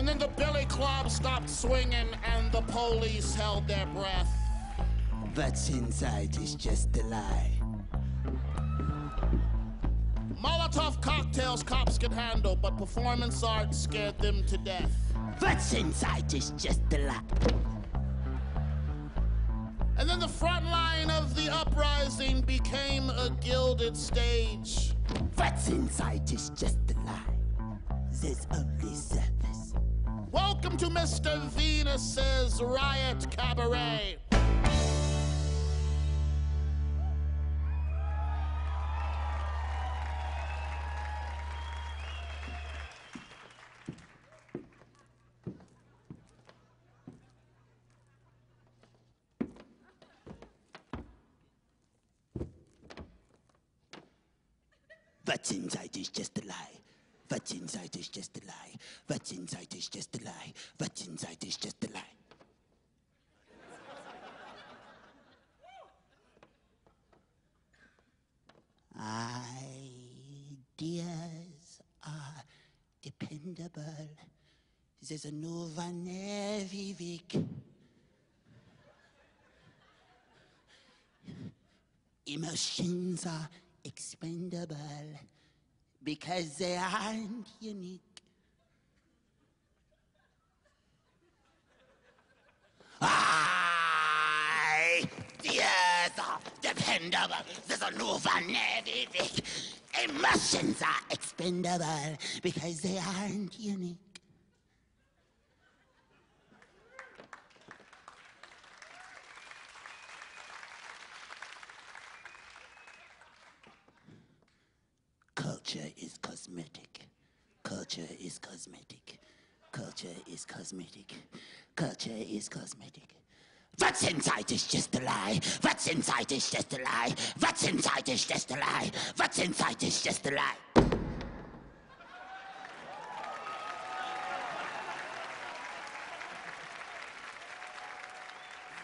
And then the billy club stopped swinging and the police held their breath. What's inside is just a lie. Molotov cocktails cops could handle, but performance art scared them to death. What's inside is just a lie. And then the front line of the uprising became a gilded stage. What's inside is just a lie. There's only surface. Welcome to Mr. Venus's Riot Cabaret. What's inside is just a lie. What's inside is just a lie. What's inside is just a lie. What's inside is just a lie. Ideas are dependable. There's a new one every week. Emotions are expendable because they aren't unique. Ideas are dependable. There's a new one every week. Emotions are expendable because they aren't unique. Culture is cosmetic. Culture is cosmetic. Culture is cosmetic. Culture is cosmetic. What's inside is just a lie. What's inside is just a lie. What's inside is just a lie. What's inside is just a lie.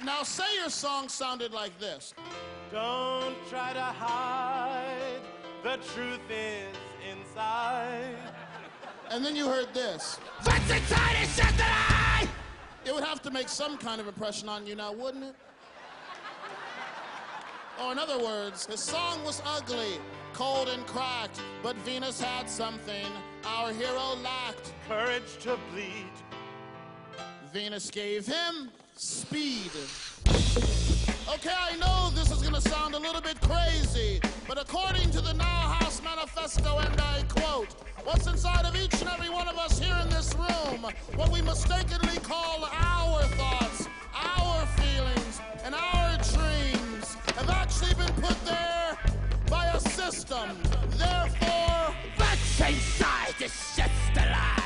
Now say your song sounded like this. Don't try to hide, the truth is inside. And then you heard this. What's inside is just a lie! It would have to make some kind of impression on you now, wouldn't it? Or in other words, his song was ugly, cold and cracked, but Venus had something our hero lacked. Courage to bleed. Venus gave him speed. Okay, I know this is gonna sound a little bit crazy, but according to the Now House Manifesto, and I quote, what's inside of each and every one of us here in this room, what we mistakenly call our thoughts, our feelings, and our dreams have actually been put there by a system. Therefore, what's inside is just a lie.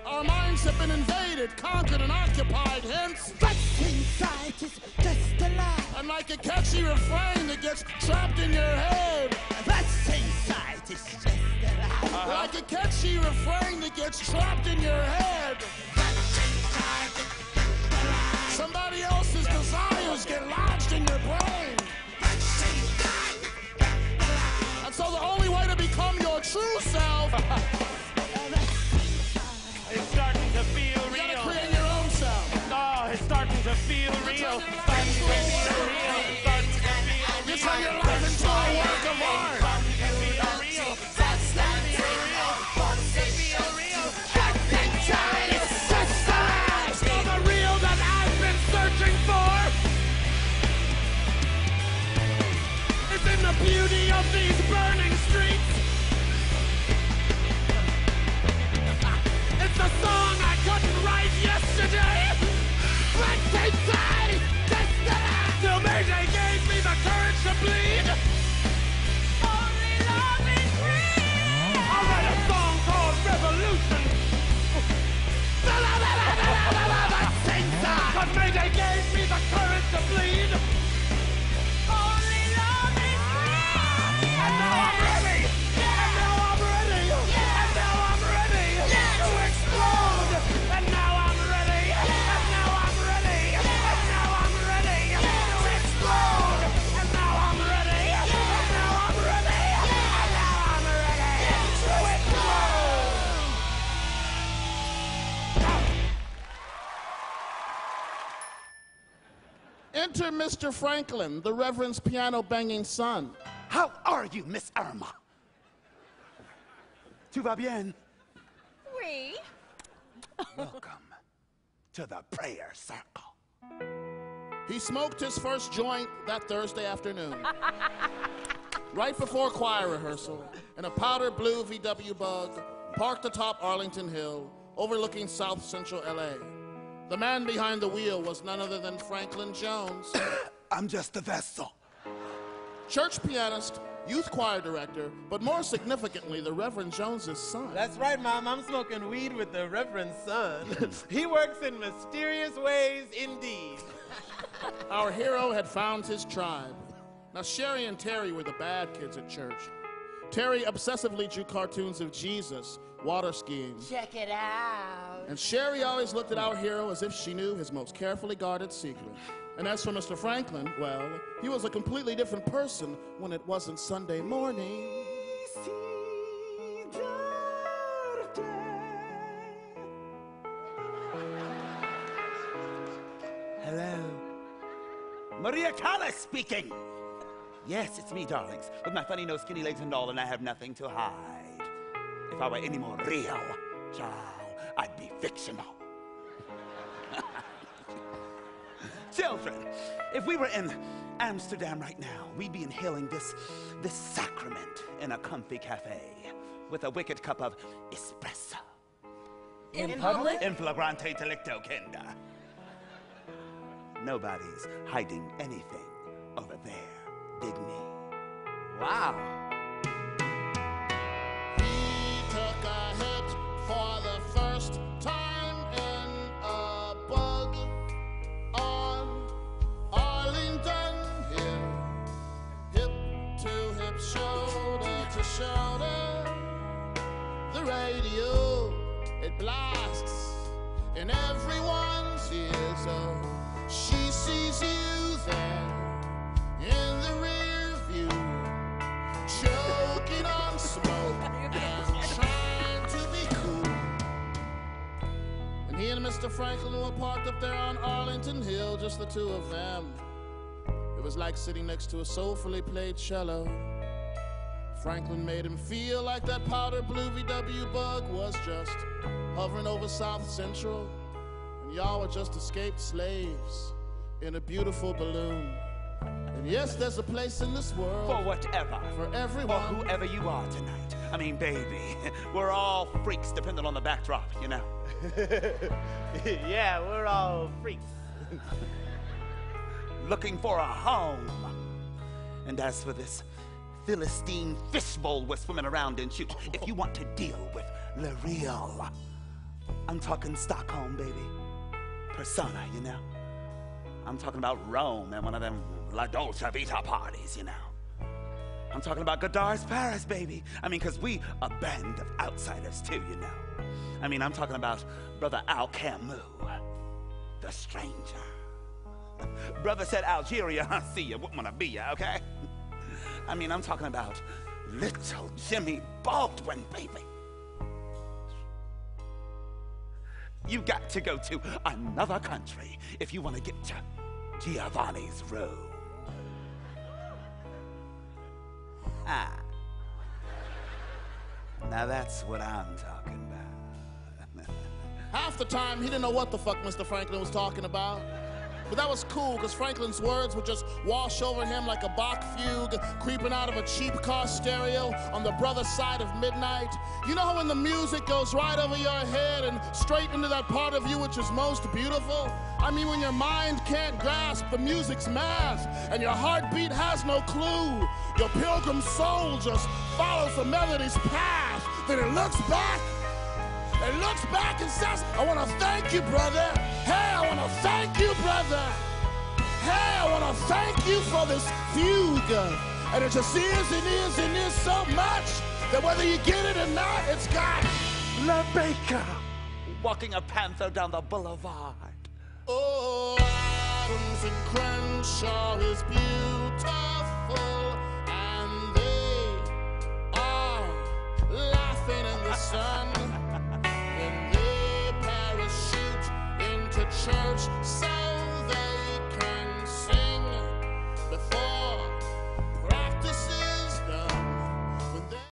Our minds have been invaded, conquered, and occupied, hence what's inside is just a lie. And like a catchy refrain that gets trapped in your head. What's inside is just a lie. Like a catchy refrain that gets trapped in your head. What's inside is just a lie. Somebody else's desires get lodged in your brain. What's inside is just a lie. And so the only way to become your true self It's starting to feel you real. gotta create your own self. Oh, it's starting to feel real. Starting to feel real. Starting to feel real. You turn your life into a work of art. Starting to feel real. Starting to feel real. Starting to feel real. What's inside is just a lie. It's all the real that I've been searching for. It's in the beauty of these burning streets. It's a song I couldn't write yesterday. What's inside is just a lie. Till Mayday gave me the courage to bleed. Only love is real. I'll write a song called Revolution. What's inside? Cause Mayday gave me the courage to bleed. Only love is real. And now I'm ready. And now I'm ready. And now I'm ready to explode. And now I'm ready. And now I'm ready. And now I'm ready to explode. And now I'm ready. And now I'm ready. And now I'm ready to explode. Enter Mr. Franklin, the Reverend's piano-banging son. How are you, Miss Irma? Tout va bien? Oui. Welcome to the prayer circle. He smoked his first joint that Thursday afternoon, right before choir rehearsal, in a powder blue VW Bug, parked atop Arlington Hill, overlooking South Central LA. The man behind the wheel was none other than Franklin Jones. I'm just a vessel. Church pianist, youth choir director, but more significantly, the Reverend Jones's son. That's right, Mom. I'm smoking weed with the Reverend's son. He works in mysterious ways indeed. Our hero had found his tribe. Now, Sherry and Terry were the bad kids at church. Terry obsessively drew cartoons of Jesus water skiing. Check it out. And Sherry always looked at our hero as if she knew his most carefully guarded secret. And as for Mr. Franklin, well, he was a completely different person when it wasn't Sunday morning. Hello. Maria Callas speaking. Yes, it's me, darlings, with my funny nose, skinny legs, and all, and I have nothing to hide. If I were any more real, child, I'd be fictional. Children, if we were in Amsterdam right now, we'd be inhaling this sacrament in a comfy cafe with a wicked cup of espresso. In public? In flagrante delicto, Kenda. Nobody's hiding anything over there. Dig me. Wow. He took a hit for the first time in a bug on Arlington Hill. Hip to hip, shoulder to shoulder. The radio, it blasts in everyone's ears. Oh, she sees you there in the rear view, choking on smoke and trying to be cool. And he and Mr. Franklin were parked up there on Arlington Hill, just the two of them. It was like sitting next to a soulfully played cello. Franklin made him feel like that powder blue VW Bug was just hovering over South Central, and y'all were just escaped slaves in a beautiful balloon. And yes, there's a place in this world For whatever. for everyone. Or whoever you are tonight. I mean, baby, we're all freaks depending on the backdrop, you know. Yeah, we're all freaks. Looking for a home. And as for this Philistine fishbowl we're swimming around in, shoot, if you want to deal with the real, I'm talking Stockholm, baby. Persona, you know. I'm talking about Rome and one of them La Dolce Vita parties, you know. I'm talking about Godard's Paris, baby. I mean, because we a band of outsiders, too, you know. I mean, I'm talking about Brother Al Camus, the stranger. Brother said Algeria, I see you, wouldn't want to be you, okay? I mean, I'm talking about little Jimmy Baldwin, baby. You got to go to another country if you want to get to Giovanni's room. Ah. Now that's what I'm talking about. Half the time, he didn't know what the fuck Mr. Franklin was talking about. But that was cool, because Franklin's words would just wash over him like a Bach fugue creeping out of a cheap car stereo on the brother side of midnight. You know how when the music goes right over your head and straight into that part of you which is most beautiful? I mean, when your mind can't grasp the music's math and your heartbeat has no clue, your pilgrim soul just follows the melody's path. Then it looks back and says, I want to thank you, brother. Hey, I want to thank you, brother. Hey, I want to thank you for this fugue. And it just is and is and is so much that whether you get it or not, it's got La Baker walking a panther down the boulevard. Oh, Adams and Crenshaw is beautiful, and they are laughing in the sun when they parachute into church.